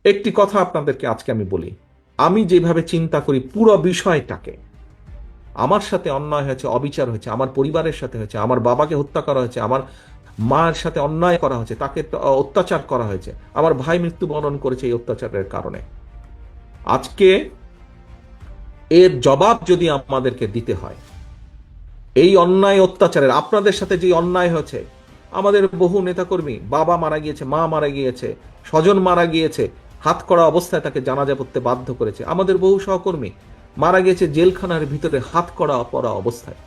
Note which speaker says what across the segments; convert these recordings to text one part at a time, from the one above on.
Speaker 1: একটি কথা আপনাদেরকে আজকে আমি বলি, আমি যেভাবে চিন্তা করি পুরো বিষয়টাকে, আমার সাথে অন্যায় হয়েছে, অবিচার হয়েছে, আমার পরিবারের সাথে হয়েছে, আমার বাবাকে হত্যা করা হয়েছে, আমার মার সাথে অন্যায় করা হয়েছে, তাকে অত্যাচার করা হয়েছে, আমার ভাই মৃত্যুবরণ করেছে এই অত্যাচারের কারণে। আজকে এর জবাব যদি আমাদেরকে দিতে হয়, এই অন্যায় অত্যাচারের, আপনাদের সাথে যে অন্যায় হয়েছে, আমাদের বহু নেতাকর্মী, বাবা মারা গিয়েছে, মা মারা গিয়েছে, স্বজন মারা গিয়েছে, হাত করা অবস্থায় তাকে জানাজা পড়তে বাধ্য করেছে, আমাদের বহু সহকর্মী মারা গেছে জেলখানার ভিতরে হাত করা পড়া অবস্থায়।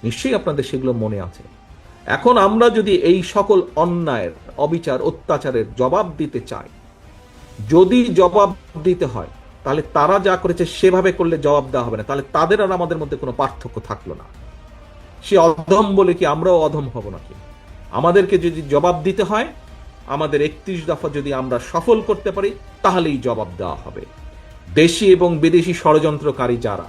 Speaker 1: নিশ্চয়ই আপনাদের সেগুলো মনে আছে। এখন আমরা যদি এই সকল অন্যায়ের, অবিচার, অত্যাচারের জবাব দিতে চাই, যদি জবাব দিতে হয়, তাহলে তারা যা করেছে সেভাবে করলে জবাব দেওয়া হবে না, তাহলে তাদের আর আমাদের মধ্যে কোনো পার্থক্য থাকলো না। সে অধম বলে কি আমরাও অধম হব নাকি? আমাদেরকে যদি জবাব দিতে হয়, আমাদের 31 দফা যদি আমরা সফল করতে পারি, তাহলেই জবাব দেওয়া হবে। দেশি এবং বিদেশি ষড়যন্ত্রকারী যারা,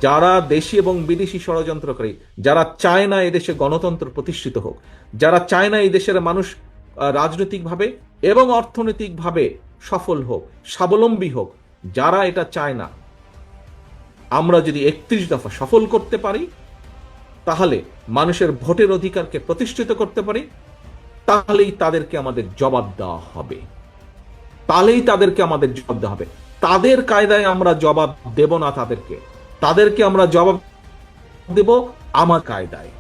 Speaker 1: যারা দেশি এবং বিদেশি ষড়যন্ত্রকারী, যারা চায় না এদেশে গণতন্ত্র প্রতিষ্ঠিত হোক, যারা চায় না এই দেশের মানুষ রাজনৈতিকভাবে এবং অর্থনৈতিকভাবে সফল হোক, স্বাবলম্বী হোক, যারা এটা চায় না, আমরা যদি 31 দফা সফল করতে পারি, তাহলে মানুষের ভোটের অধিকারকে প্রতিষ্ঠিত করতে পারি, তাহলেই তাদেরকে আমাদের জবাব দেওয়া হবে। তাহলেই তাদেরকে আমাদের জবাব দেওয়া হবে। তাদের কায়দায় আমরা জবাব দেব না, তাদেরকে আমরা জবাব দেব আমার কায়দায়।